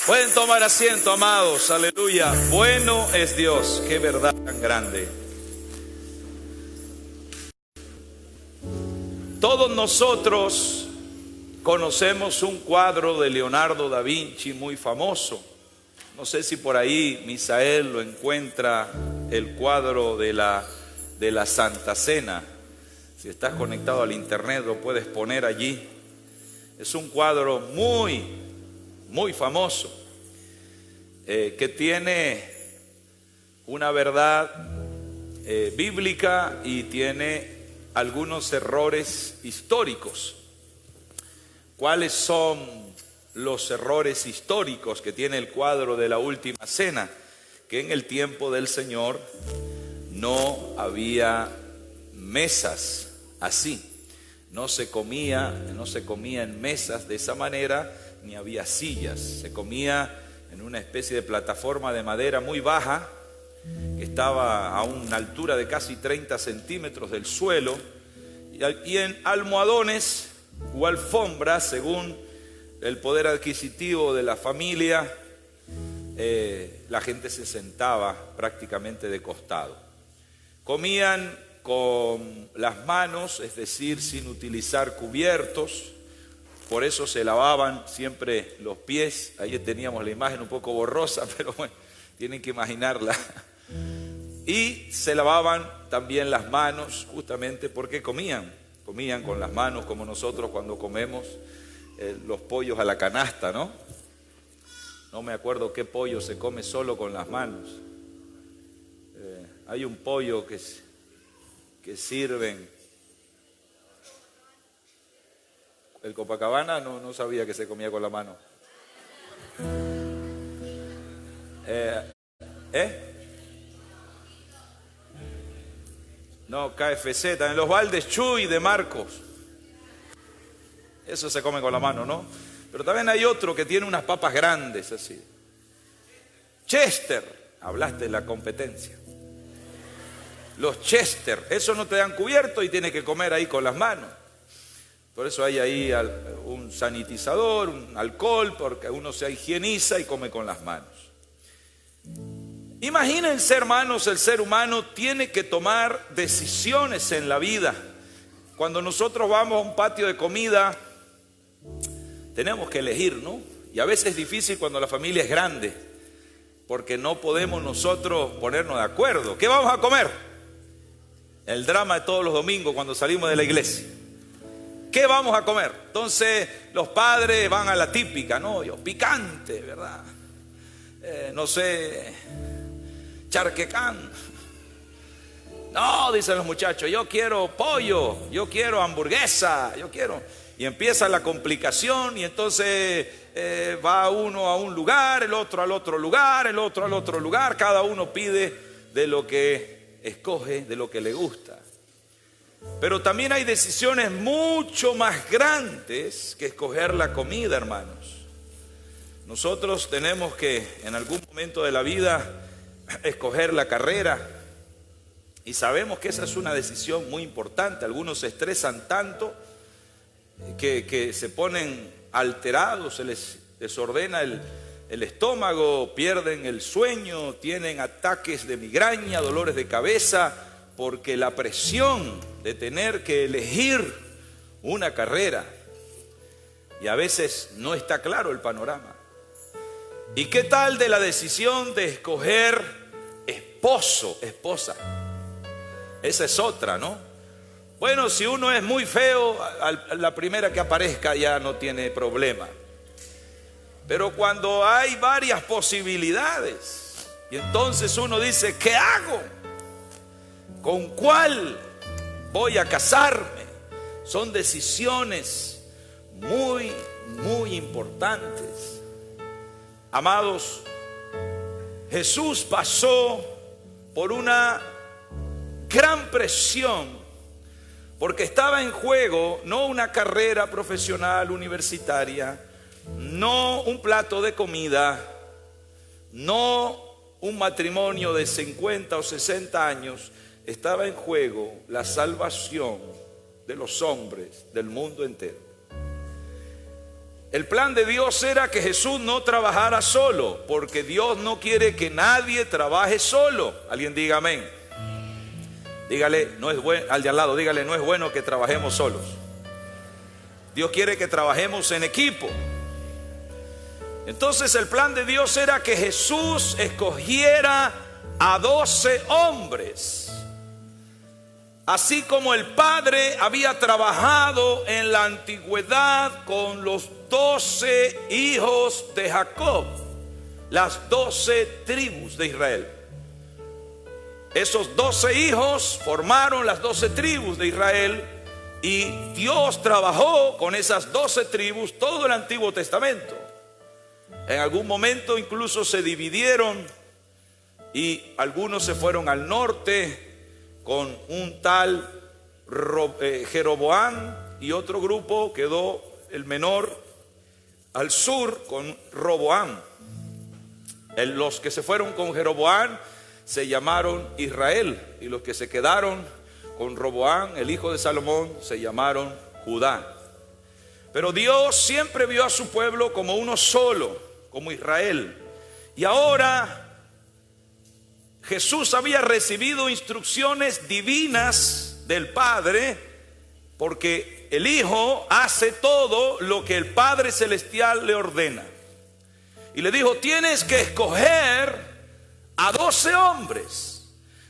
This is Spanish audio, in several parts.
Pueden tomar asiento, amados, aleluya. Bueno es Dios, qué verdad tan grande. Todos nosotros conocemos un cuadro de Leonardo da Vinci muy famoso. No sé si por ahí Misael lo encuentra, el cuadro de la Santa Cena. Si estás conectado al internet lo puedes poner allí. Es un cuadro muy famoso, que tiene una verdad bíblica y tiene algunos errores históricos. ¿Cuáles son los errores históricos que tiene el cuadro de la Última Cena? Que en el tiempo del Señor no había mesas así. No se comía en mesas de esa manera, ni había sillas. Se comía en una especie de plataforma de madera muy baja, que estaba a una altura de casi 30 centímetros del suelo, y en almohadones o alfombras, según el poder adquisitivo de la familia, la gente se sentaba prácticamente de costado. Comían con las manos, es decir, sin utilizar cubiertos. Por eso se lavaban siempre los pies. Ahí teníamos la imagen un poco borrosa, pero bueno, tienen que imaginarla. Y se lavaban también las manos, justamente porque comían con las manos, como nosotros cuando comemos los pollos a la canasta, ¿no? No me acuerdo qué pollo se come solo con las manos. Hay un pollo que sirven. El Copacabana no sabía que se comía con la mano. No, KFC, también los Valdes Chuy de Marcos. Eso se come con la mano, ¿no? Pero también hay otro que tiene unas papas grandes así. Chester, hablaste de la competencia. Los Chester, eso no te dan cubierto y tienes que comer ahí con las manos. Por eso hay ahí un sanitizador, un alcohol, porque uno se higieniza y come con las manos. Imagínense, hermanos, el ser humano tiene que tomar decisiones en la vida. Cuando nosotros vamos a un patio de comida, tenemos que elegir, ¿no? Y a veces es difícil cuando la familia es grande, porque no podemos nosotros ponernos de acuerdo. ¿Qué vamos a comer? El drama de todos los domingos cuando salimos de la iglesia. ¿Qué vamos a comer? Entonces los padres van a la típica, ¿no? Picante, ¿verdad? No sé, charquecán. No, dicen los muchachos, yo quiero pollo, yo quiero hamburguesa, yo quiero. Y empieza la complicación y entonces va uno a un lugar, el otro al otro lugar, el otro al otro lugar. Cada uno pide de lo que escoge, de lo que le gusta. Pero también hay decisiones mucho más grandes que escoger la comida, hermanos. Nosotros tenemos que en algún momento de la vida escoger la carrera y sabemos que esa es una decisión muy importante. Algunos se estresan tanto que se ponen alterados, se les desordena el estómago, pierden el sueño, tienen ataques de migraña, dolores de cabeza, porque la presión de tener que elegir una carrera, y a veces no está claro el panorama. ¿Y qué tal de la decisión de escoger esposo, esposa? Esa es otra, ¿no? Bueno, si uno es muy feo, a la primera que aparezca ya no tiene problema. Pero cuando hay varias posibilidades, y entonces uno dice, ¿qué hago? ¿Con cuál voy a casarme? Son decisiones muy importantes. Amados, Jesús pasó por una gran presión porque estaba en juego no una carrera profesional universitaria, no un plato de comida, no un matrimonio de 50 o 60 años. Estaba en juego la salvación de los hombres del mundo entero. El plan de Dios era que Jesús no trabajara solo, porque Dios no quiere que nadie trabaje solo. Alguien diga amén. Dígale, no es bueno, al de al lado, dígale, no es bueno que trabajemos solos. Dios quiere que trabajemos en equipo. Entonces el plan de Dios era que Jesús escogiera a 12 hombres. Así como el Padre había trabajado en la antigüedad con los 12 hijos de Jacob, las 12 tribus de Israel. Esos 12 hijos formaron las 12 tribus de Israel, y Dios trabajó con esas 12 tribus todo el Antiguo Testamento. En algún momento incluso se dividieron y algunos se fueron al norte con un tal Jeroboam, y otro grupo quedó, el menor, al sur con Roboam. Los que se fueron con Jeroboam se llamaron Israel, y los que se quedaron con Roboam, el hijo de Salomón, se llamaron Judá. Pero Dios siempre vio a su pueblo como uno solo, como Israel. Y ahora Jesús había recibido instrucciones divinas del Padre, porque el Hijo hace todo lo que el Padre Celestial le ordena. Y le dijo, tienes que escoger a 12 hombres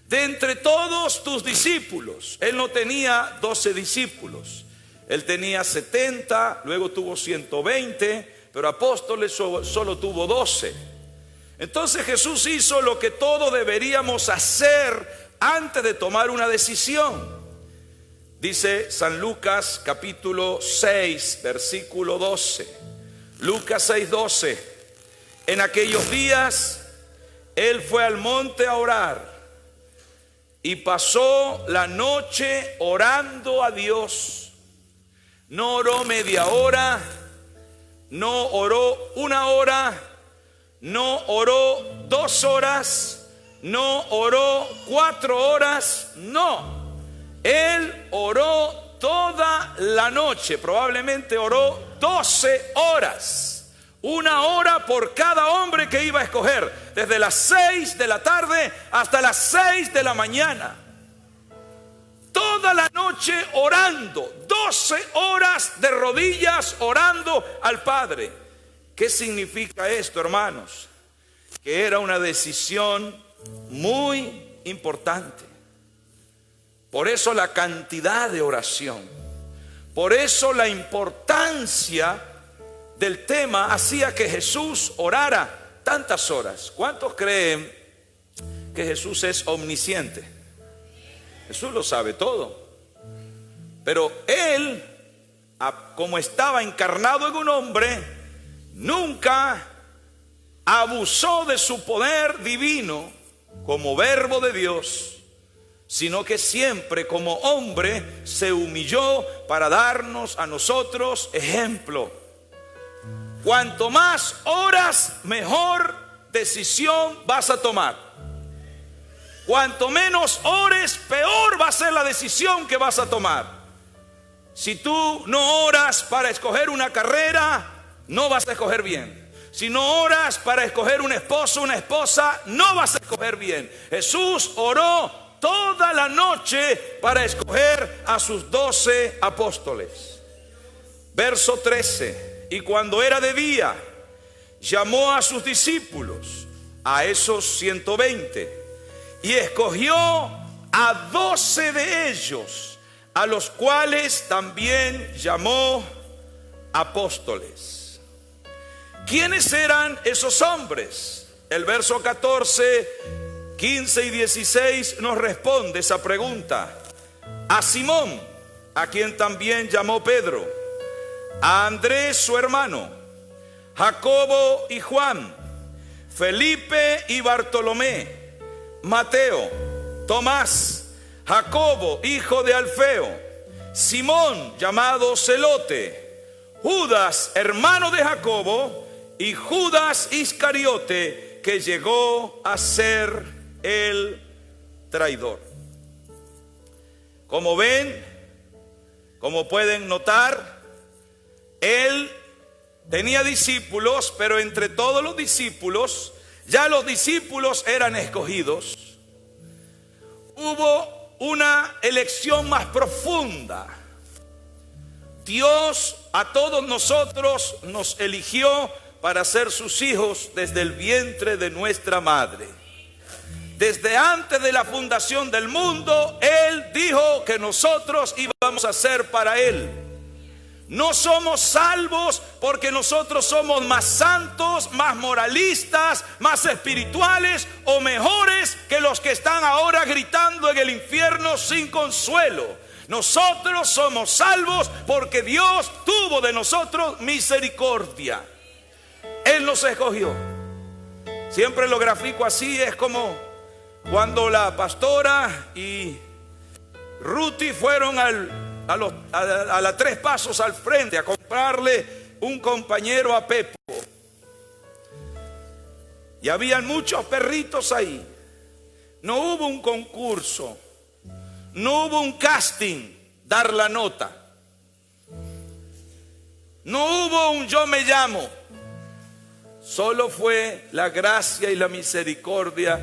de entre todos tus discípulos. Él no tenía 12 discípulos, él tenía 70, luego tuvo 120, pero apóstoles solo tuvo 12. Entonces Jesús hizo lo que todos deberíamos hacer antes de tomar una decisión. Dice San Lucas capítulo 6, versículo 12. Lucas 6, 12. En aquellos días él fue al monte a orar y pasó la noche orando a Dios. No oró media hora, no oró una hora, no oró 2 horas, no oró 4 horas, no. Él oró toda la noche, probablemente oró 12 horas. 1 hora por cada hombre que iba a escoger, desde las 6 de la tarde hasta las 6 de la mañana. Toda la noche orando, 12 horas de rodillas orando al Padre. ¿Qué significa esto, hermanos? Que era una decisión muy importante. Por eso la cantidad de oración, por eso la importancia del tema hacía que Jesús orara tantas horas. ¿Cuántos creen que Jesús es omnisciente? Jesús lo sabe todo. Pero Él, como estaba encarnado en un hombre, nunca abusó de su poder divino como verbo de Dios, sino que siempre como hombre se humilló para darnos a nosotros ejemplo. Cuanto más oras, mejor decisión vas a tomar. Cuanto menos ores, peor va a ser la decisión que vas a tomar. Si tú no oras para escoger una carrera, no vas a escoger bien. Si no oras para escoger un esposo, una esposa, no vas a escoger bien. Jesús oró toda la noche para escoger a sus 12 apóstoles. Verso 13. Y cuando era de día, llamó a sus discípulos, a esos 120, y escogió a 12 de ellos, a los cuales también llamó apóstoles. ¿Quiénes eran esos hombres? El verso 14, 15 y 16 nos responde esa pregunta. A Simón, a quien también llamó Pedro, a Andrés su hermano, Jacobo y Juan, Felipe y Bartolomé, Mateo, Tomás, Jacobo hijo de Alfeo, Simón llamado Celote, Judas hermano de Jacobo, y Judas Iscariote, que llegó a ser el traidor. Como ven, como pueden notar, él tenía discípulos, pero entre todos los discípulos, ya los discípulos eran escogidos. Hubo una elección más profunda. Dios a todos nosotros nos eligió para ser sus hijos desde el vientre de nuestra madre. Desde antes de la fundación del mundo, Él dijo que nosotros íbamos a ser para Él. No somos salvos porque nosotros somos más santos, más moralistas, más espirituales o mejores que los que están ahora gritando en el infierno sin consuelo. Nosotros somos salvos porque Dios tuvo de nosotros misericordia. Él nos escogió. Siempre lo grafico así, es como cuando la pastora y Ruti fueron a la 3 pasos al frente a comprarle un compañero a Pepo. Y habían muchos perritos ahí. No hubo un concurso, no hubo un casting, dar la nota. No hubo un yo me llamo. Solo fue la gracia y la misericordia,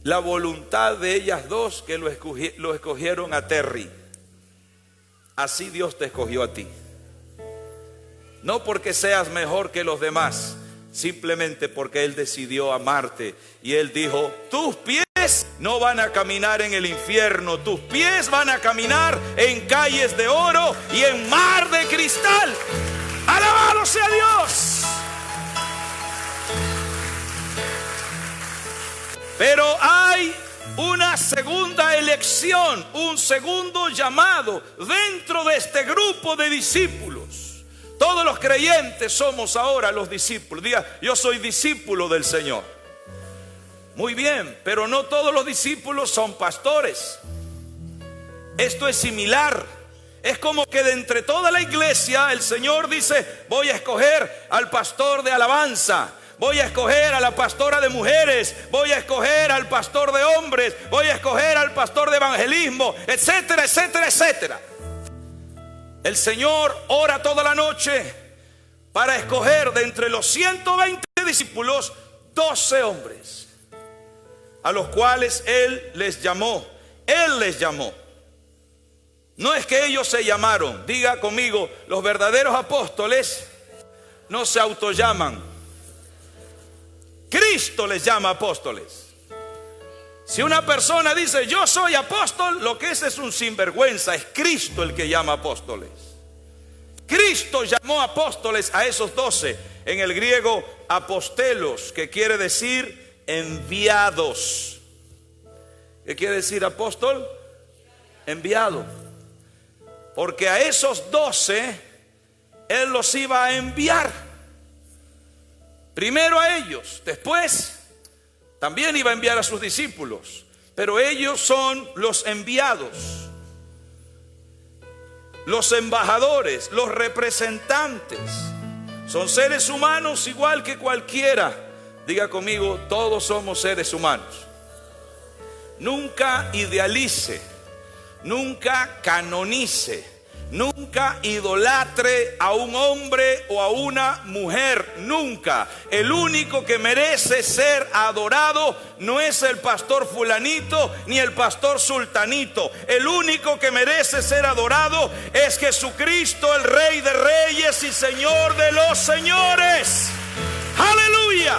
la voluntad de ellas dos que lo escogieron a Terry. Así Dios te escogió a ti. No porque seas mejor que los demás, simplemente porque Él decidió amarte. Y Él dijo, tus pies no van a caminar en el infierno, tus pies van a caminar en calles de oro y en mar de cristal. ¡Alabado sea Dios! Pero hay una segunda elección, un segundo llamado dentro de este grupo de discípulos. Todos los creyentes somos ahora los discípulos. Diga, yo soy discípulo del Señor. Muy bien, pero no todos los discípulos son pastores. Esto es similar. Es como que de entre toda la iglesia el Señor dice, voy a escoger al pastor de alabanza, voy a escoger a la pastora de mujeres, voy a escoger al pastor de hombres, voy a escoger al pastor de evangelismo, etcétera, etcétera, etcétera. El Señor ora toda la noche para escoger de entre los 120 discípulos 12 hombres, a los cuales Él les llamó. Él les llamó. No es que ellos se llamaron. Diga conmigo, los verdaderos apóstoles no se autollaman. Cristo les llama apóstoles. Si una persona dice yo soy apóstol, lo que es un sinvergüenza. Es Cristo el que llama apóstoles. Cristo llamó apóstoles a esos 12. En el griego apostelos, que quiere decir enviados. ¿Qué quiere decir apóstol? Enviado. Porque a esos 12 Él los iba a enviar. Primero a ellos, después también iba a enviar a sus discípulos. Pero ellos son los enviados, los embajadores, los representantes. Son seres humanos igual que cualquiera. Diga conmigo, todos somos seres humanos. Nunca idealice, nunca canonice, nunca idolatre a un hombre o a una mujer, nunca. El único que merece ser adorado no es el pastor fulanito ni el pastor sultanito. El único que merece ser adorado es Jesucristo, el Rey de Reyes y Señor de los Señores. ¡Aleluya!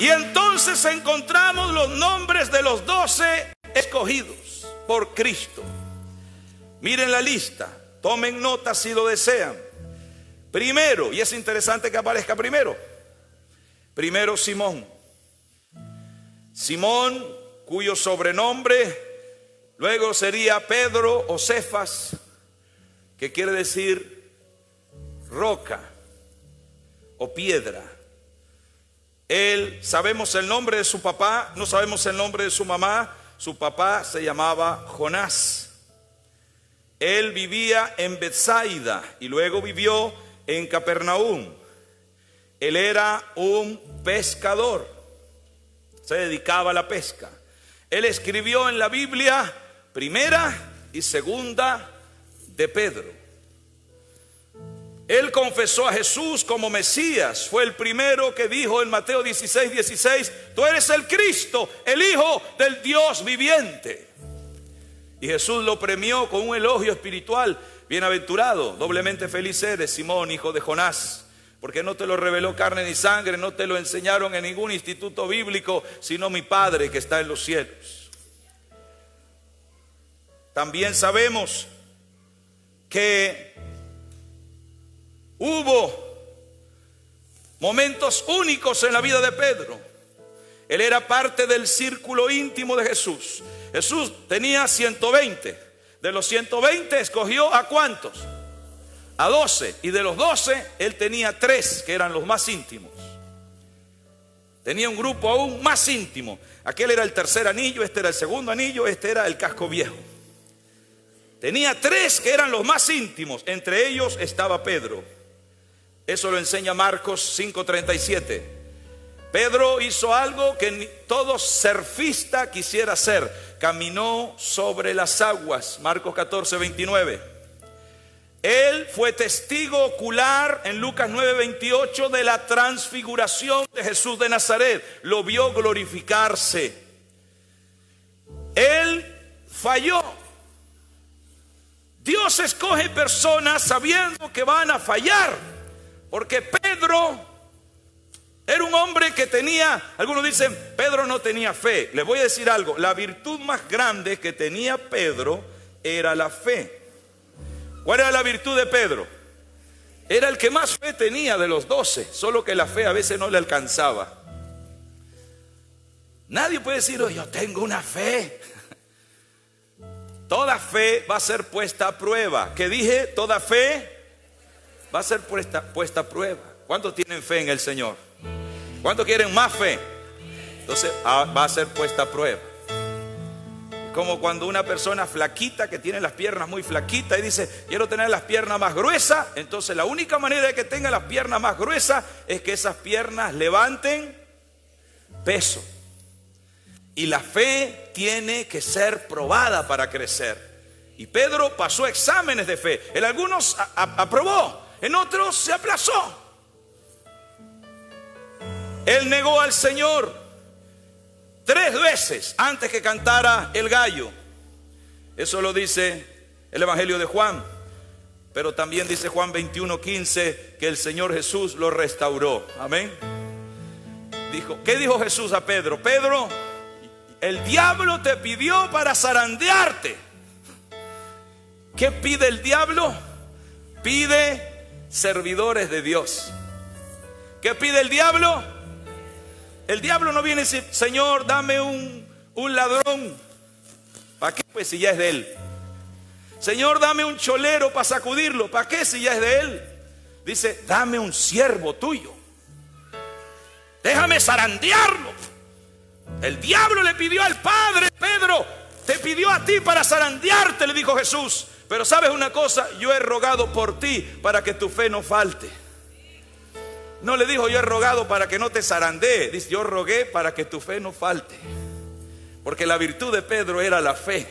Y entonces encontramos los nombres de los 12 escogidos por Cristo. Miren la lista, tomen nota si lo desean. Primero, y es interesante que aparezca primero Simón. Simón, cuyo sobrenombre luego sería Pedro o Cefas, que quiere decir roca o piedra. Él, sabemos el nombre de su papá, no sabemos el nombre de su mamá. Su papá se llamaba Jonás. Él vivía en Betsaida y luego vivió en Capernaum. Él era un pescador, se dedicaba a la pesca. Él escribió en la Biblia Primera y Segunda de Pedro. Él confesó a Jesús como Mesías. Fue el primero que dijo en Mateo 16:16: tú eres el Cristo, el Hijo del Dios viviente. Y Jesús lo premió con un elogio espiritual: bienaventurado, doblemente feliz eres, Simón, hijo de Jonás, porque no te lo reveló carne ni sangre, no te lo enseñaron en ningún instituto bíblico, sino mi Padre que está en los cielos. También sabemos que hubo momentos únicos en la vida de Pedro. Él era parte del círculo íntimo de Jesús. Jesús tenía 120. De los 120 escogió ¿a cuántos? A 12. Y de los 12 él tenía 3 que eran los más íntimos. Tenía un grupo aún más íntimo. Aquel era el tercer anillo, este era el segundo anillo, este era el casco viejo. Tenía 3 que eran los más íntimos. Entre ellos estaba Pedro. Eso lo enseña Marcos 5:37. Pedro hizo algo que todo surfista quisiera hacer: caminó sobre las aguas. Marcos 14:29. Él fue testigo ocular en Lucas 9:28 de la transfiguración de Jesús de Nazaret. Lo vio glorificarse. Él falló. Dios escoge personas sabiendo que van a fallar. Porque Pedro era un hombre que tenía, algunos dicen, Pedro no tenía fe. Les voy a decir algo: la virtud más grande que tenía Pedro era la fe. ¿Cuál era la virtud de Pedro? Era el que más fe tenía de los 12, solo que la fe a veces no le alcanzaba. Nadie puede decir: oh, yo tengo una fe. Toda fe va a ser puesta a prueba. ¿Qué dije? Toda fe va a ser puesta a prueba. ¿Cuántos tienen fe en el Señor? ¿Cuántos quieren más fe? Entonces va a ser puesta a prueba. Como cuando una persona flaquita que tiene las piernas muy flaquitas y dice: quiero tener las piernas más gruesas. Entonces la única manera de que tenga las piernas más gruesas es que esas piernas levanten peso. Y la fe tiene que ser probada para crecer. Y Pedro pasó exámenes de fe. En algunos aprobó, en otros se aplazó. Él negó al Señor 3 veces antes que cantara el gallo. Eso lo dice el Evangelio de Juan. Pero también dice Juan 21:15 que el Señor Jesús lo restauró. Amén. ¿Qué dijo Jesús a Pedro? Pedro, el diablo te pidió para zarandearte. ¿Qué pide el diablo? Pide servidores de Dios. ¿Qué pide el diablo? El diablo no viene y dice: Señor, dame un ladrón. ¿Para qué? Pues si ya es de él. Señor, dame un cholero para sacudirlo. ¿Para qué? Si ya es de él. Dice: dame un siervo tuyo. Déjame zarandearlo. El diablo le pidió al Padre: Pedro, te pidió a ti para zarandearte, le dijo Jesús. Pero sabes una cosa, yo he rogado por ti para que tu fe no falte. No le dijo: yo he rogado para que no te zarandee. Dice: yo rogué para que tu fe no falte. Porque la virtud de Pedro era la fe.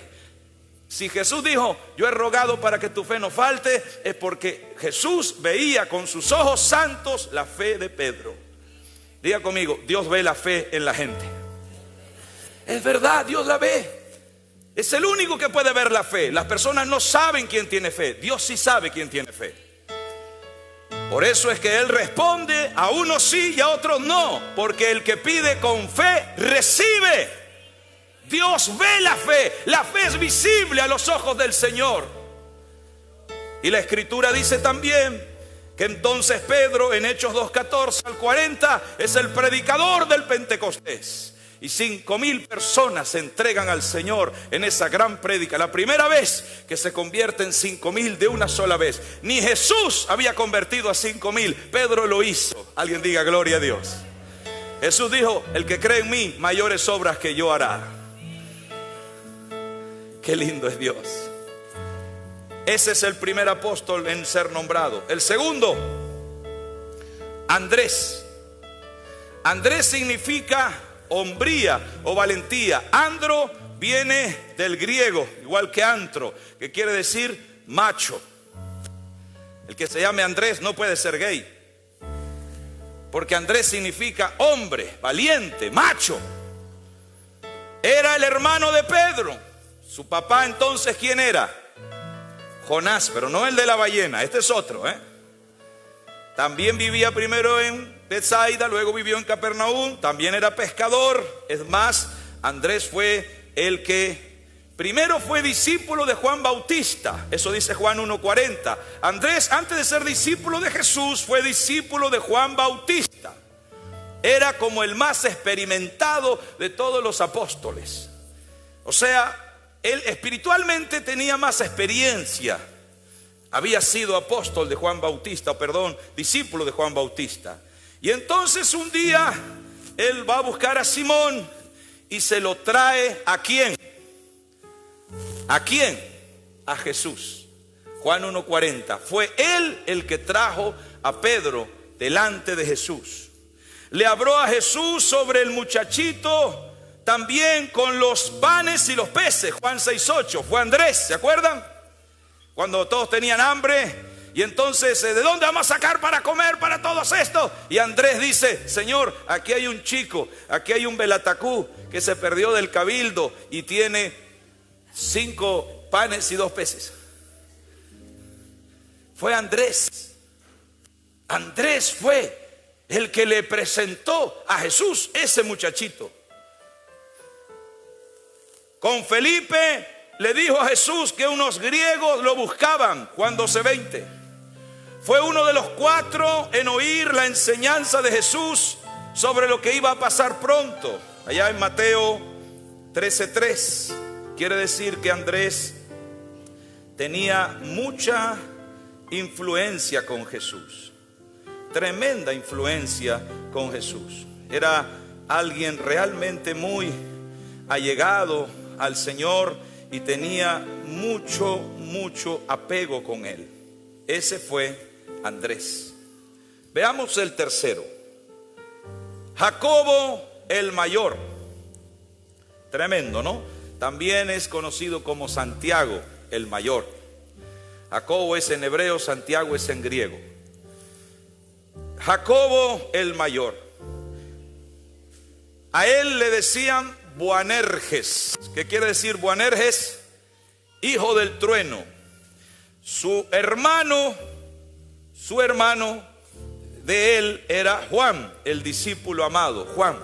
Si Jesús dijo: yo he rogado para que tu fe no falte, es porque Jesús veía con sus ojos santos la fe de Pedro. Diga conmigo: Dios ve la fe en la gente. Es verdad, Dios la ve. Es el único que puede ver la fe. Las personas no saben quién tiene fe. Dios sí sabe quién tiene fe. Por eso es que Él responde: a unos sí y a otros no. Porque el que pide con fe, recibe. Dios ve la fe. La fe es visible a los ojos del Señor. Y la Escritura dice también que entonces Pedro, en Hechos 2:14 al 40, es el predicador del Pentecostés. Y 5,000 personas se entregan al Señor en esa gran prédica. La primera vez que se convierten 5,000 de una sola vez. Ni Jesús había convertido a 5,000. Pedro lo hizo. Alguien diga gloria a Dios. Jesús dijo: el que cree en mí, mayores obras que yo hará. Qué lindo es Dios. Ese es el primer apóstol en ser nombrado. El segundo, Andrés. Andrés significa hombría o valentía. Andro viene del griego, igual que antro, que quiere decir macho. El que se llame Andrés no puede ser gay, porque Andrés significa hombre, valiente, macho. Era el hermano de Pedro. Su papá entonces, ¿quién era? Jonás, pero no el de la ballena, este es otro, También vivía primero en Betsaida, luego vivió en Capernaum, también era pescador. Es más, Andrés fue el que primero fue discípulo de Juan Bautista, eso dice Juan 1:40. Andrés, antes de ser discípulo de Jesús, fue discípulo de Juan Bautista. Era como el más experimentado de todos los apóstoles. O sea, él espiritualmente tenía más experiencia. Había sido apóstol de Juan Bautista, discípulo de Juan Bautista. Y entonces un día él va a buscar a Simón y se lo trae ¿a quién? ¿A quién? A Jesús. Juan 1:40. Fue él el que trajo a Pedro delante de Jesús. Le habló a Jesús sobre el muchachito también con los panes y los peces. Juan 6:8. Fue Andrés, ¿se acuerdan? Cuando todos tenían hambre. Y entonces, ¿de dónde vamos a sacar para comer para todos estos? Y Andrés dice: Señor, aquí hay un chico, aquí hay un belatacú que se perdió del cabildo y tiene 5 panes y 2 peces. Fue Andrés. Andrés fue el que le presentó a Jesús ese muchachito. Con Felipe le dijo a Jesús que unos griegos lo buscaban. Juan 12:20. Fue uno de los 4 en oír la enseñanza de Jesús sobre lo que iba a pasar pronto. Allá en Mateo 13:3. Quiere decir que Andrés tenía mucha influencia con Jesús. Tremenda influencia con Jesús. Era alguien realmente muy allegado al Señor y tenía mucho apego con Él. Ese fue Andrés. Veamos el tercero. Jacobo el mayor. Tremendo, ¿no? También es conocido como Santiago el mayor. Jacobo es en hebreo, Santiago es en griego. Jacobo el mayor. A él le decían Boanerges. ¿Qué quiere decir Boanerges? Hijo del trueno. Su hermano de él era Juan, el discípulo amado, Juan.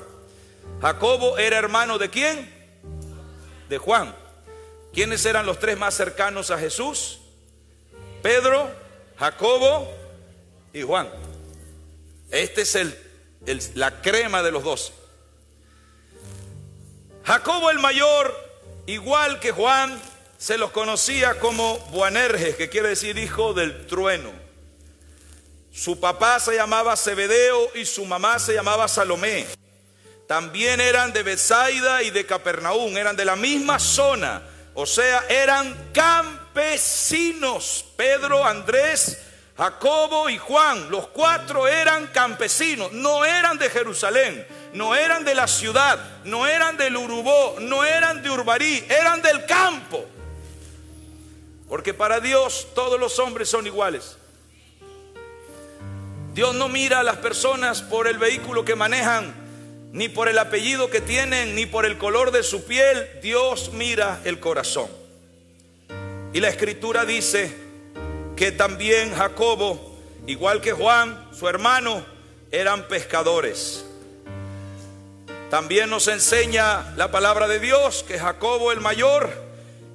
Jacobo era hermano ¿de quién? De Juan. ¿Quiénes eran los 3 más cercanos a Jesús? Pedro, Jacobo y Juan. Este es la crema de los 12. Jacobo el mayor, igual que Juan, se los conocía como Boanerges, que quiere decir hijo del trueno. Su papá se llamaba Zebedeo y su mamá se llamaba Salomé. También eran de Betsaida y de Capernaum, eran de la misma zona, o sea, eran campesinos. Pedro, Andrés, Jacobo y Juan, los 4 eran campesinos, no eran de Jerusalén, no eran de la ciudad, no eran del Urubó, no eran de Urbarí, eran del campo. Porque para Dios todos los hombres son iguales. Dios no mira a las personas por el vehículo que manejan, ni por el apellido que tienen, ni por el color de su piel. Dios mira el corazón. Y la escritura dice que también Jacobo, igual que Juan, su hermano, eran pescadores. También nos enseña la palabra de Dios que Jacobo el mayor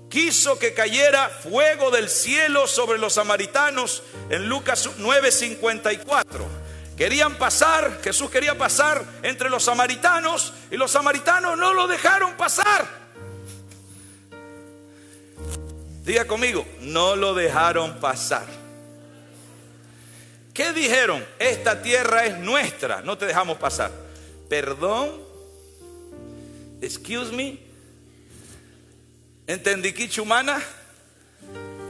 quiso que cayera fuego del cielo sobre los samaritanos en Lucas 9:54. Querían pasar, Jesús quería pasar entre los samaritanos y los samaritanos no lo dejaron pasar. Diga conmigo, no lo dejaron pasar. ¿Qué dijeron? Esta tierra es nuestra, no te dejamos pasar. Perdón, excuse me, ¿entendí quichumana?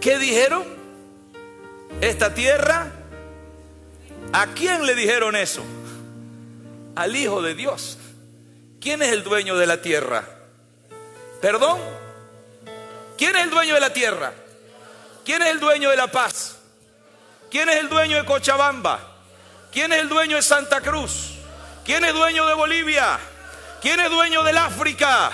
¿Qué dijeron? Esta tierra. ¿A quién le dijeron eso? Al Hijo de Dios. ¿Quién es el dueño de la tierra? ¿Perdón? ¿Quién es el dueño de la tierra? ¿Quién es el dueño de la paz? ¿Quién es el dueño de Cochabamba? ¿Quién es el dueño de Santa Cruz? ¿Quién es dueño de Bolivia? ¿Quién es dueño del África?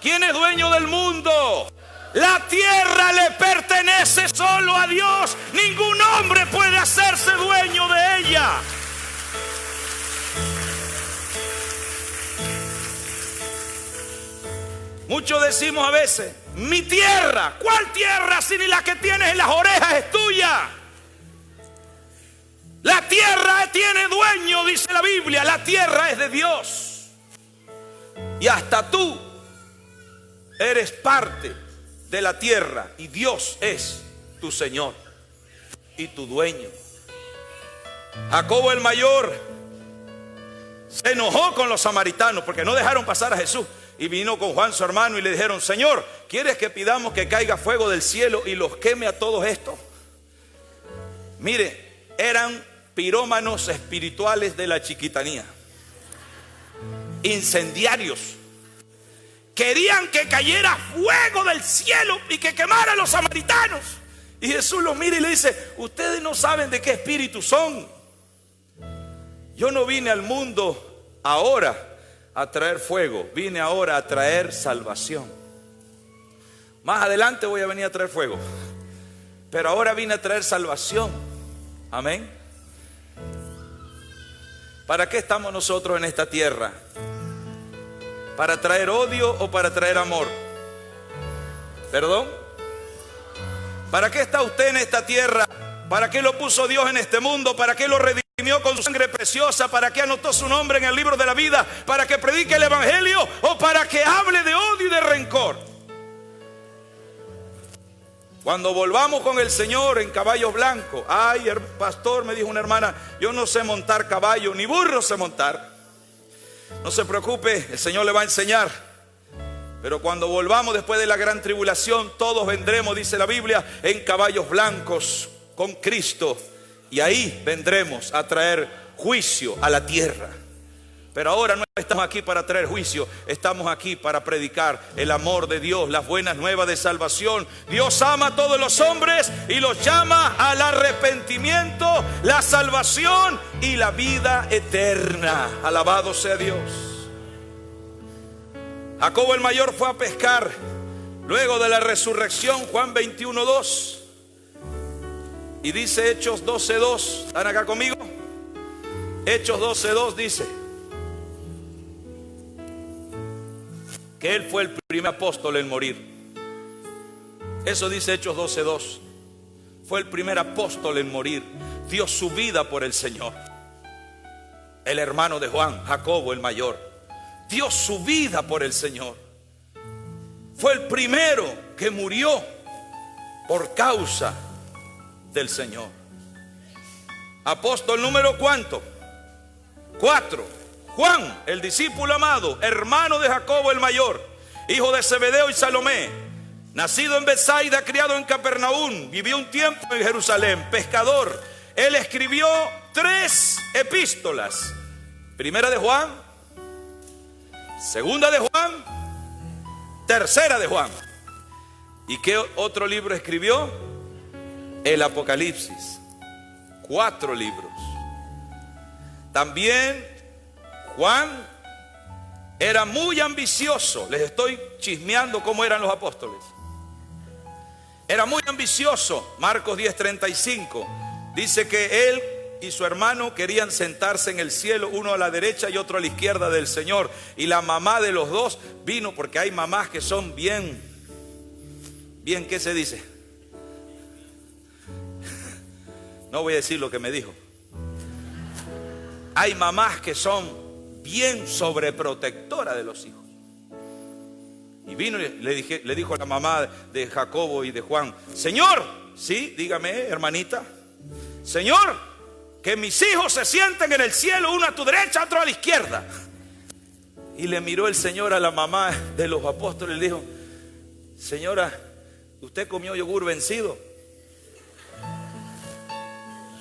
¿Quién es dueño del mundo? La tierra le pertenece solo a Dios. Ningún hombre puede hacerse dueño de ella. Muchos decimos a veces, mi tierra. ¿Cuál tierra si ni la que tienes en las orejas es tuya? La tierra tiene dueño, dice la Biblia. La tierra es de Dios. Y hasta tú eres parte de la tierra. Y Dios es tu Señor y tu dueño. Jacobo el mayor se enojó con los samaritanos porque no dejaron pasar a Jesús. Y vino con Juan su hermano y le dijeron, Señor, ¿quieres que pidamos que caiga fuego del cielo y los queme a todos estos? Mire, eran pirómanos espirituales de la chiquitanía, incendiarios. Querían que cayera fuego del cielo y que quemara a los samaritanos. Y Jesús los mira y le dice, ustedes no saben de qué espíritu son. Yo no vine al mundo ahora a traer fuego, vine ahora a traer salvación. Más adelante voy a venir a traer fuego, pero ahora vine a traer salvación. Amén. ¿Para qué estamos nosotros en esta tierra? ¿Para traer odio o para traer amor? ¿Perdón? ¿Para qué está usted en esta tierra? ¿Para qué lo puso Dios en este mundo? ¿Para qué lo redimió con su sangre preciosa? ¿Para qué anotó su nombre en el libro de la vida? ¿Para que predique el evangelio o para que hable de odio y de rencor? Cuando volvamos con el Señor en caballos blancos, ay, pastor, me dijo una hermana, yo no sé montar caballo, ni burro sé montar. No se preocupe, el Señor le va a enseñar. Pero cuando volvamos después de la gran tribulación, todos vendremos, dice la Biblia, en caballos blancos con Cristo. Y ahí vendremos a traer juicio a la tierra. Pero ahora no estamos aquí para traer juicio, estamos aquí para predicar el amor de Dios, las buenas nuevas de salvación. Dios ama a todos los hombres y los llama al arrepentimiento, la salvación y la vida eterna. Alabado sea Dios. Jacobo el mayor fue a pescar luego de la resurrección, Juan 21:2. Y dice Hechos 12:2. ¿Están acá conmigo? Hechos 12:2 dice que él fue el primer apóstol en morir. Eso dice Hechos 12:2. Fue el primer apóstol en morir. Dio su vida por el Señor. El hermano de Juan, Jacobo el mayor, dio su vida por el Señor. Fue el primero que murió por causa del Señor. Apóstol número ¿cuánto? 4. Juan, el discípulo amado, hermano de Jacobo el mayor, hijo de Zebedeo y Salomé, nacido en Betsaida, criado en Capernaum, vivió un tiempo en Jerusalén, pescador. Él escribió 3 epístolas: primera de Juan, segunda de Juan, tercera de Juan. ¿Y qué otro libro escribió? El Apocalipsis. 4 libros. También Juan era muy ambicioso. Les estoy chismeando cómo eran los apóstoles. Era muy ambicioso. Marcos 10:35 dice que él y su hermano querían sentarse en el cielo, uno a la derecha y otro a la izquierda del Señor. Y la mamá de los dos vino, porque hay mamás que son bien, ¿qué se dice? No voy a decir lo que me dijo. Hay mamás que son bien sobreprotectora de los hijos. Y vino y le dijo a la mamá de Jacobo y de Juan: Señor, sí, dígame, hermanita, Señor, que mis hijos se sienten en el cielo, uno a tu derecha, otro a la izquierda. Y le miró el Señor a la mamá de los apóstoles y le dijo: Señora, ¿usted comió yogur vencido?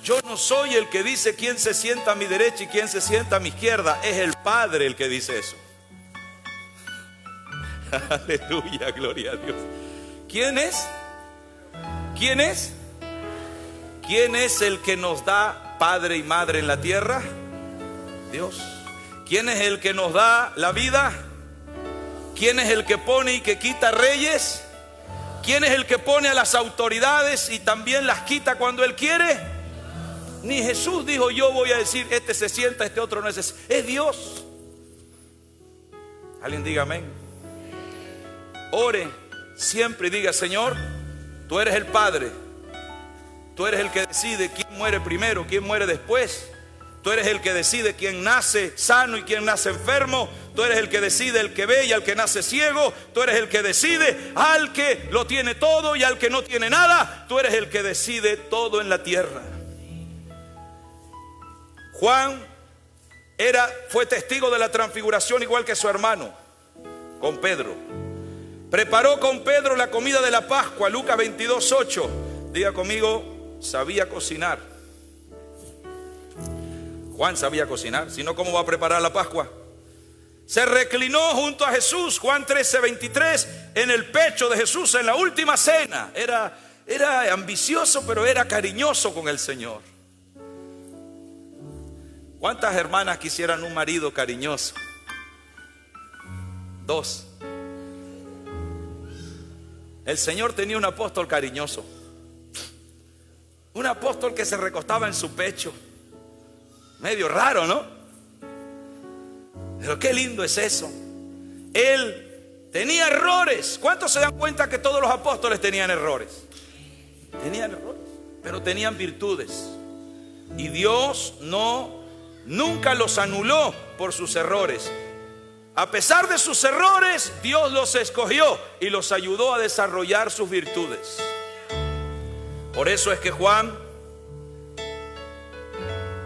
Yo no soy el que dice quién se sienta a mi derecha y quién se sienta a mi izquierda. Es el Padre el que dice eso. Aleluya, gloria a Dios. ¿Quién es? ¿Quién es? ¿Quién es el que nos da padre y madre en la tierra? Dios. ¿Quién es el que nos da la vida? ¿Quién es el que pone y que quita reyes? ¿Quién es el que pone a las autoridades y también las quita cuando Él quiere? Ni Jesús dijo: yo voy a decir, este se sienta, este otro no es. Es Dios. Alguien diga amén. Ore siempre y diga: Señor, tú eres el Padre. Tú eres el que decide quién muere primero, quién muere después. Tú eres el que decide quién nace sano y quién nace enfermo. Tú eres el que decide el que ve y al que nace ciego. Tú eres el que decide al que lo tiene todo y al que no tiene nada. Tú eres el que decide todo en la tierra. Juan fue testigo de la transfiguración igual que su hermano, con Pedro. Preparó con Pedro la comida de la Pascua, Lucas 22:8. Diga conmigo: sabía cocinar. Juan sabía cocinar, si no, ¿cómo va a preparar la Pascua? Se reclinó junto a Jesús, Juan 13:23, en el pecho de Jesús en la última cena. Era ambicioso, pero era cariñoso con el Señor. ¿Cuántas hermanas quisieran un marido cariñoso? 2. El Señor tenía un apóstol cariñoso. Un apóstol que se recostaba en su pecho. Medio raro, ¿no? Pero qué lindo es eso. Él tenía errores. ¿Cuántos se dan cuenta que todos los apóstoles tenían errores? Tenían errores, pero tenían virtudes. Y Dios nunca los anuló por sus errores. A pesar de sus errores, Dios los escogió y los ayudó a desarrollar sus virtudes. Por eso es que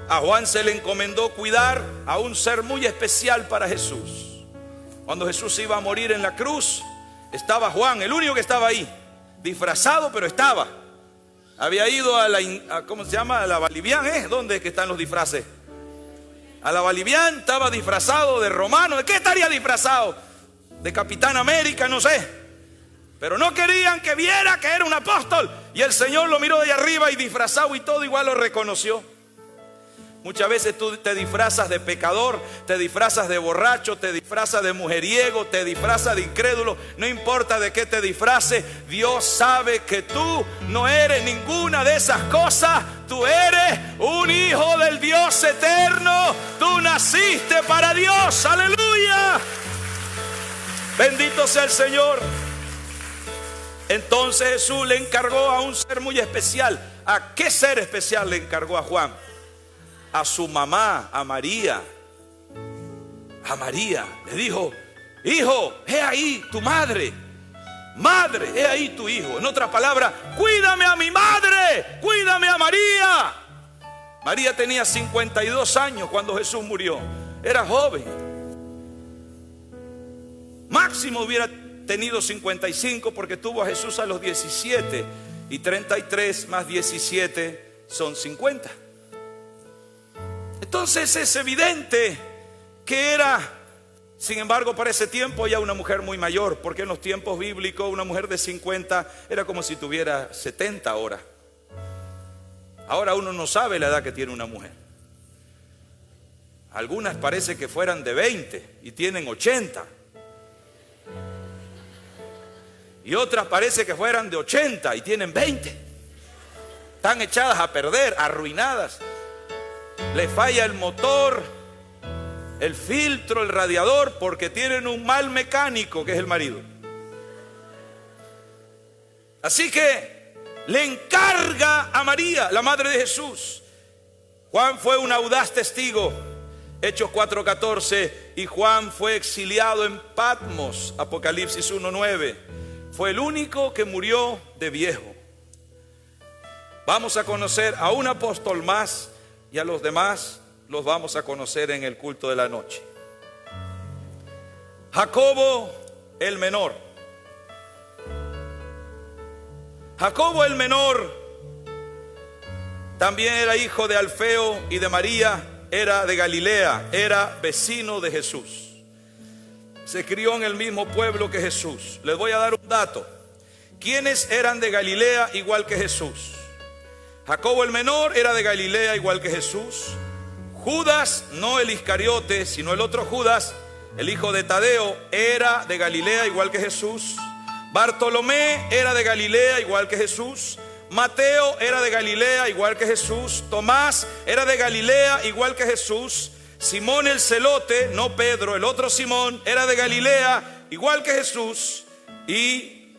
a Juan se le encomendó cuidar a un ser muy especial para Jesús. Cuando Jesús iba a morir en la cruz, estaba Juan, el único que estaba ahí, disfrazado, pero estaba. Había ido ¿cómo se llama? A la Balivián, ¿Dónde es que están los disfraces? A la Balivián, estaba disfrazado de romano. ¿De qué estaría disfrazado? De Capitán América, no sé. Pero no querían que viera que era un apóstol. Y el Señor lo miró de arriba y disfrazado y todo, igual lo reconoció. Muchas veces tú te disfrazas de pecador, te disfrazas de borracho, te disfrazas de mujeriego, te disfrazas de incrédulo. No importa de qué te disfraces, Dios sabe que tú no eres ninguna de esas cosas. Tú eres un hijo del Dios eterno. Tú naciste para Dios. ¡Aleluya! Bendito sea el Señor. Entonces Jesús le encargó a un ser muy especial. ¿A qué ser especial le encargó a Juan? A su mamá, a María. A María le dijo: hijo, he ahí tu madre. Madre, he ahí tu hijo. En otras palabras, cuídame a mi madre, cuídame a María. María tenía 52 años cuando Jesús murió. Era joven. Máximo hubiera tenido 55 porque tuvo a Jesús a los 17. Y 33 más 17 son 50. Entonces es evidente que era, sin embargo, para ese tiempo ya una mujer muy mayor, porque en los tiempos bíblicos una mujer de 50 era como si tuviera 70 ahora. Ahora uno no sabe la edad que tiene una mujer. Algunas parece que fueran de 20 y tienen 80. Y otras parece que fueran de 80 y tienen 20. Están echadas a perder, arruinadas. Le falla el motor, el filtro, el radiador, porque tienen un mal mecánico que es el marido. Así que le encarga a María, la madre de Jesús. Juan fue un audaz testigo, Hechos 4:14, y Juan fue exiliado en Patmos, Apocalipsis 1:9. Fue el único que murió de viejo. Vamos a conocer a un apóstol más. Y a los demás los vamos a conocer en el culto de la noche. Jacobo el menor. Jacobo el menor también era hijo de Alfeo y de María, era de Galilea, era vecino de Jesús. Se crió en el mismo pueblo que Jesús. Les voy a dar un dato. ¿Quiénes eran de Galilea igual que Jesús? Jacobo el menor era de Galilea igual que Jesús. Judas, no el Iscariote, sino el otro Judas, el hijo de Tadeo, era de Galilea igual que Jesús. Bartolomé era de Galilea igual que Jesús. Mateo era de Galilea igual que Jesús. Tomás era de Galilea igual que Jesús. Simón el celote, no Pedro, el otro Simón, era de Galilea igual que Jesús. Y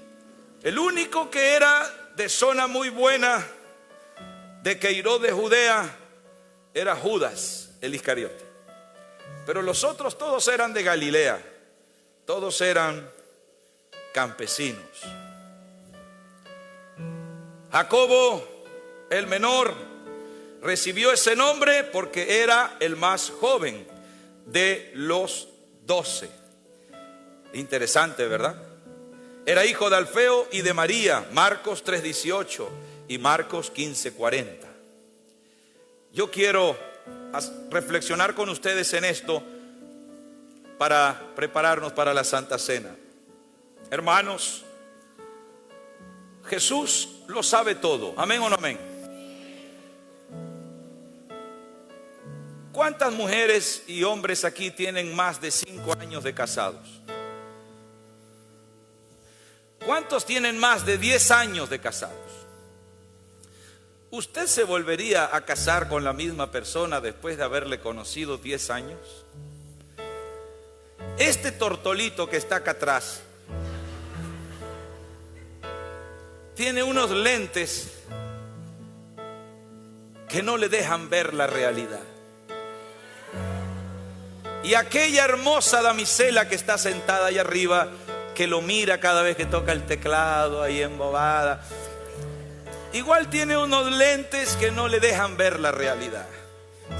el único que era de zona muy buena, de Queiró de Judea, era Judas el Iscariote. Pero los otros todos eran de Galilea. Todos eran campesinos. Jacobo el menor recibió ese nombre porque era el más joven de los 12. Interesante, ¿verdad? Era hijo de Alfeo y de María, Marcos 3:18 y Marcos 15:40. Yo quiero reflexionar con ustedes en esto para prepararnos para la Santa Cena. Hermanos, Jesús lo sabe todo. ¿Amén o no amén? ¿Cuántas mujeres y hombres aquí tienen más de 5 años de casados? ¿Cuántos tienen más de 10 años de casados? ¿Usted se volvería a casar con la misma persona después de haberle conocido 10 años? Este tortolito que está acá atrás tiene unos lentes que no le dejan ver la realidad. Y aquella hermosa damisela que está sentada ahí arriba, que lo mira cada vez que toca el teclado ahí embobada, igual tiene unos lentes que no le dejan ver la realidad.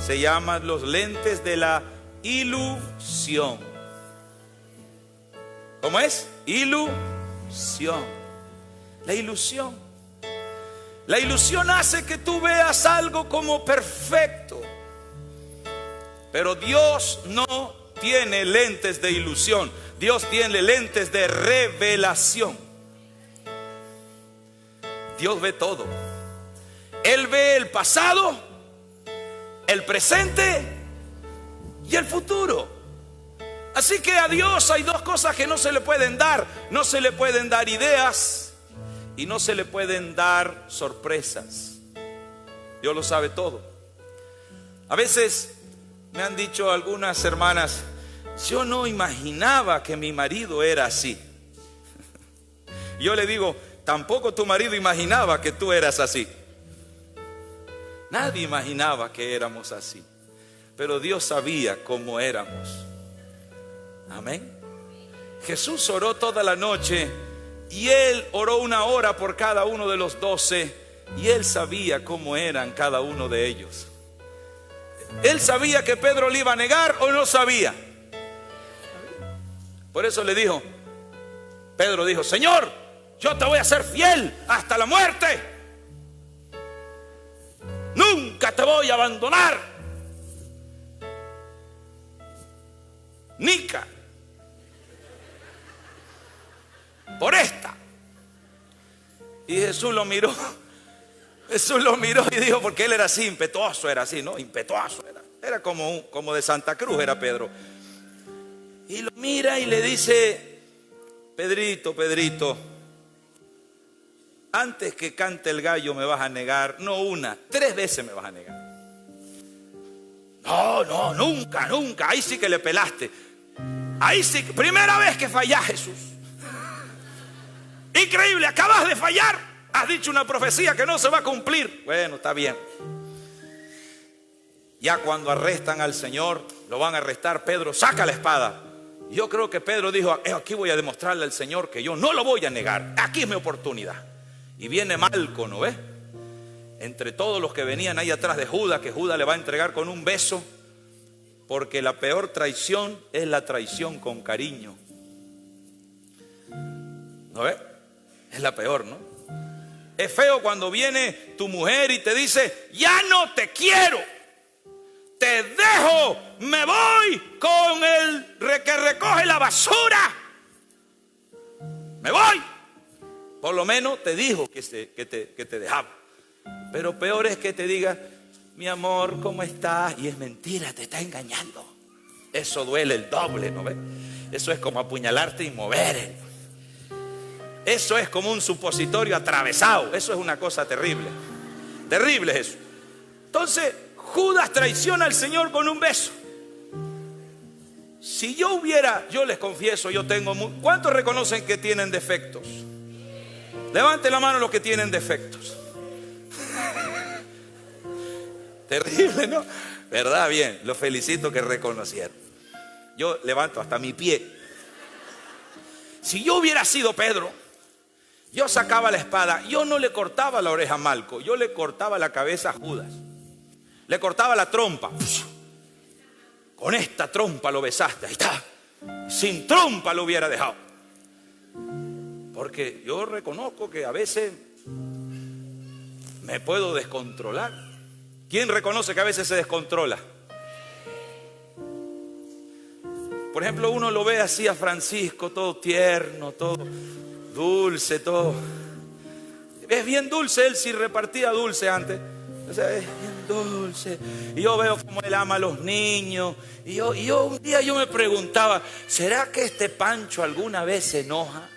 Se llaman los lentes de la ilusión. ¿Cómo es? Ilusión. La ilusión. La ilusión hace que tú veas algo como perfecto. Pero Dios no tiene lentes de ilusión. Dios tiene lentes de revelación. Dios ve todo. Él ve el pasado, el presente y el futuro. Así que a Dios hay dos cosas que no se le pueden dar. No se le pueden dar ideas y no se le pueden dar sorpresas. Dios lo sabe todo. A veces me han dicho algunas hermanas: yo no imaginaba que mi marido era así. Yo le digo: tampoco tu marido imaginaba que tú eras así. Nadie imaginaba que éramos así, pero Dios sabía cómo éramos. Amén. Jesús oró toda la noche y Él oró 1 hora por cada uno de los 12, y Él sabía cómo eran cada uno de ellos. Él sabía que Pedro le iba a negar, o no sabía. Por eso le dijo, Pedro dijo: Señor, yo te voy a ser fiel hasta la muerte. Nunca te voy a abandonar. Nica. Por esta. Y Jesús lo miró. Jesús lo miró y dijo, porque él era así, impetuoso, era así, ¿no? Impetuoso era. Era como de Santa Cruz, era Pedro. Y lo mira y le dice: Pedrito, Pedrito, antes que cante el gallo me vas a negar. No 1, 3 veces me vas a negar. No, nunca. Ahí sí que le pelaste. Ahí sí, primera vez que fallás, Jesús. Increíble, acabas de fallar. Has dicho una profecía que no se va a cumplir. Bueno, está bien. Ya cuando arrestan al Señor, lo van a arrestar, Pedro saca la espada. Yo creo que Pedro dijo: aquí voy a demostrarle al Señor que yo no lo voy a negar. Aquí es mi oportunidad. Y viene Malco, ¿no ves? Entre todos los que venían ahí atrás de Judas, que Judas le va a entregar con un beso, porque la peor traición es la traición con cariño. ¿No ves? Es la peor, ¿no? Es feo cuando viene tu mujer y te dice: ya no te quiero, te dejo, me voy con el que recoge la basura, me voy. Por lo menos te dijo que te dejaba. Pero peor es que te diga, mi amor, ¿cómo estás? Y es mentira, te está engañando. Eso duele el doble, ¿no ves? Eso es como apuñalarte y mover. Eso es como un supositorio atravesado. Eso es una cosa terrible. Terrible es eso. Entonces, Judas traiciona al Señor con un beso. Si yo les confieso, yo tengo... ¿Cuántos reconocen que tienen defectos? Levanten la mano los que tienen defectos. Terrible, ¿no? ¿Verdad? Bien, los felicito que reconocieron. Yo levanto hasta mi pie. Si yo hubiera sido Pedro, yo sacaba la espada. Yo no le cortaba la oreja a Malco, yo le cortaba la cabeza a Judas. Le cortaba la trompa. Con esta trompa lo besaste, ahí está. Sin trompa lo hubiera dejado. Porque yo reconozco que a veces me puedo descontrolar. ¿Quién reconoce que a veces se descontrola? Por ejemplo, uno lo ve así a Francisco, todo tierno, todo dulce, todo. Es bien dulce, él sí repartía dulce antes. O sea, es bien dulce. Y yo veo cómo él ama a los niños. Y yo un día yo me preguntaba, ¿será que este Pancho alguna vez se enoja?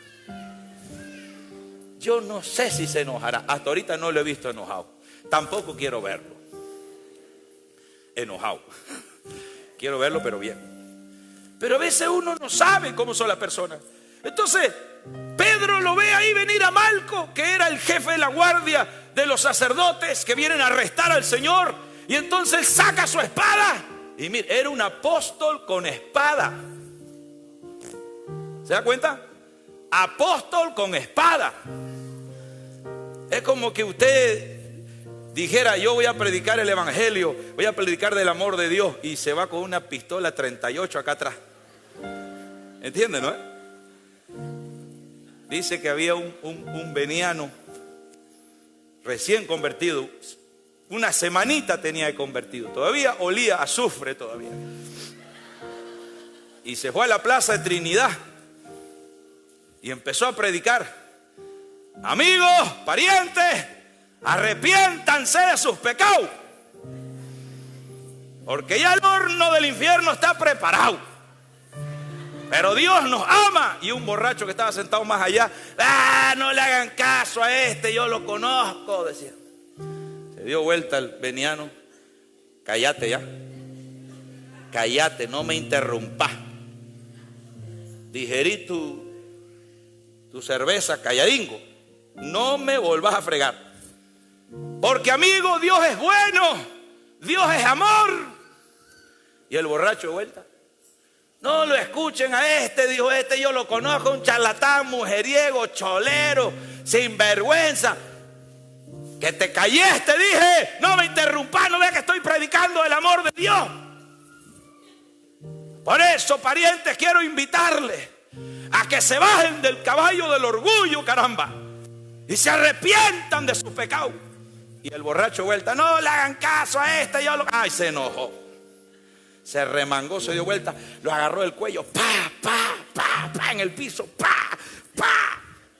Yo no sé si se enojará. Hasta ahorita no lo he visto enojado. Tampoco quiero verlo enojado. Quiero verlo, pero bien. Pero a veces uno no sabe cómo son las personas. Entonces, Pedro lo ve ahí venir a Malco, que era el jefe de la guardia de los sacerdotes que vienen a arrestar al Señor. Y entonces saca su espada. Y mire, era un apóstol con espada. ¿Se da cuenta? Apóstol con espada. Es como que usted dijera, yo voy a predicar el evangelio, voy a predicar del amor de Dios, y se va con una pistola 38 acá atrás. ¿Entienden, no? Dice que había un veniano recién convertido, una semanita tenía de convertido, todavía olía a azufre todavía. Y se fue a la plaza de Trinidad y empezó a predicar: amigos, parientes, arrepiéntanse de sus pecados, porque ya el horno del infierno está preparado. Pero Dios nos ama. Y un borracho que estaba sentado más allá: no le hagan caso a este, yo lo conozco, decía. Se dio vuelta el veniano: cállate ya, cállate, no me interrumpas. Digerí tu cerveza, calladingo, no me volvás a fregar. Porque, amigo, Dios es bueno, Dios es amor. Y el borracho de vuelta: no lo escuchen a este, dijo este, yo lo conozco, un charlatán, mujeriego, cholero, sinvergüenza. Que te calles, te dije, no me interrumpas, no veas que estoy predicando el amor de Dios. Por eso, parientes, quiero invitarles a que se bajen del caballo del orgullo, caramba, y se arrepientan de sus pecados. Y el borracho de vuelta: no le hagan caso a este, yo lo... Ay, se enojó, se remangó, se dio vuelta, lo agarró del cuello, pa, en el piso, pa,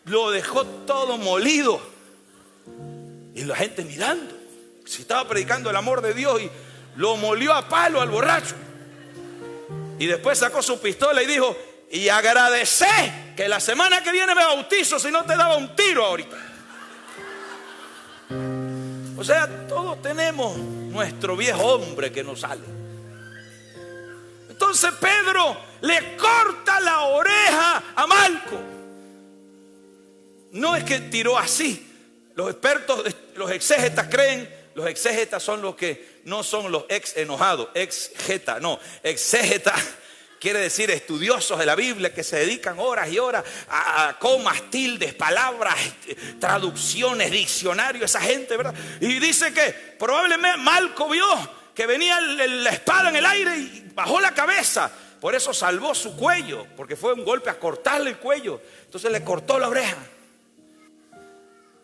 lo dejó todo molido. Y la gente mirando, si estaba predicando el amor de Dios, y lo molió a palo al borracho. Y después sacó su pistola y dijo: y agradecé que la semana que viene me bautizo, si no te daba un tiro ahorita. O sea, todos tenemos nuestro viejo hombre que nos sale. Entonces Pedro le corta la oreja a Malco. No es que tiró así. Los expertos, los exégetas creen, los exégetas son los que no son los ex enojados, exégeta, no, exégeta quiere decir estudiosos de la Biblia que se dedican horas y horas a comas, tildes, palabras, traducciones, diccionarios, esa gente, ¿verdad? Y dice que probablemente Malco vio que venía la espada en el aire y bajó la cabeza. Por eso salvó su cuello, porque fue un golpe a cortarle el cuello. Entonces le cortó la oreja.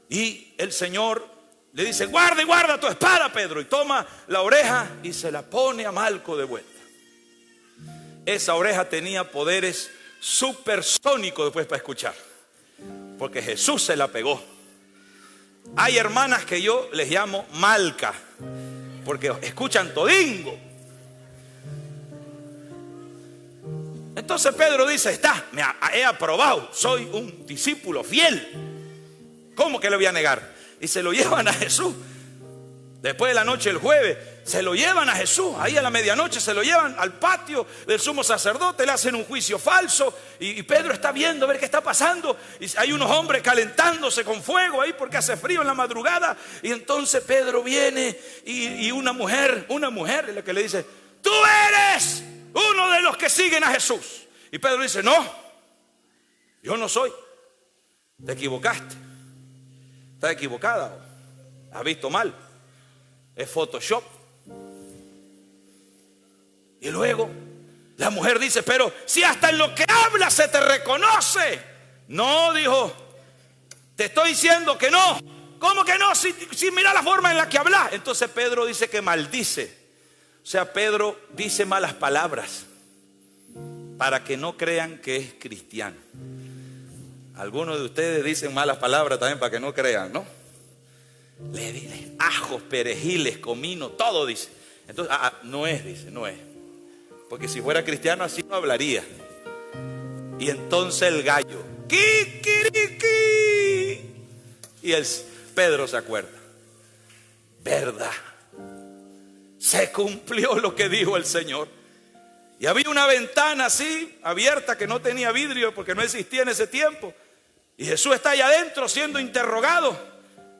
Y el Señor le dice: guarda tu espada, Pedro. Y toma la oreja y se la pone a Malco de vuelta. Esa oreja tenía poderes supersónicos después para escuchar, porque Jesús se la pegó. Hay hermanas que yo les llamo Malca, porque escuchan todingo. Entonces Pedro dice, he aprobado, soy un discípulo fiel. ¿Cómo que le voy a negar? Y se lo llevan a Jesús. Después de la noche del jueves, se lo llevan a Jesús. Ahí a la medianoche se lo llevan al patio del sumo sacerdote, le hacen un juicio falso. Y Pedro está viendo a ver qué está pasando. Y hay unos hombres calentándose con fuego ahí porque hace frío en la madrugada. Y entonces Pedro viene y una mujer es la que le dice, tú eres uno de los que siguen a Jesús. Y Pedro dice, no, yo no soy. Te equivocaste. Estás equivocada. Has visto mal. Es Photoshop. Y luego la mujer dice, pero si hasta en lo que hablas se te reconoce. No, dijo, te estoy diciendo que no. ¿Cómo que no? Si mira la forma en la que hablas. Entonces Pedro dice que maldice. O sea, Pedro dice malas palabras para que no crean que es cristiano. Algunos de ustedes dicen malas palabras también para que no crean, ¿no? Le dicen ajos, perejiles, comino, todo dice. Entonces, no es, dice, no es. Porque si fuera cristiano así no hablaría. Y entonces el gallo, ¡kikiriki! Y Pedro se acuerda. ¿Verdad? Se cumplió lo que dijo el Señor. Y había una ventana así, abierta, que no tenía vidrio porque no existía en ese tiempo. Y Jesús está allá adentro siendo interrogado.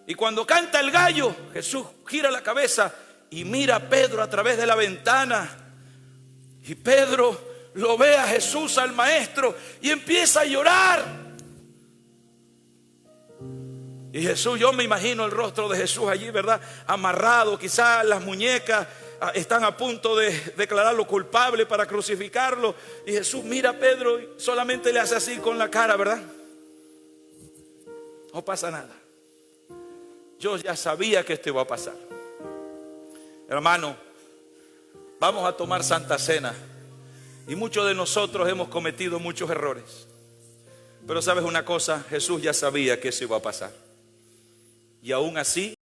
Y cuando canta el gallo, Jesús gira la cabeza y mira a Pedro a través de la ventana. Y Pedro lo ve a Jesús, al maestro, y empieza a llorar. Y Jesús, yo me imagino el rostro de Jesús allí, ¿verdad? Amarrado, quizás las muñecas están a punto de declararlo culpable para crucificarlo. Y Jesús mira a Pedro y solamente le hace así con la cara, ¿verdad? No pasa nada. Yo ya sabía que esto iba a pasar. Hermano, vamos a tomar Santa Cena. Y muchos de nosotros hemos cometido muchos errores. Pero sabes una cosa, Jesús ya sabía que eso iba a pasar. Y aún así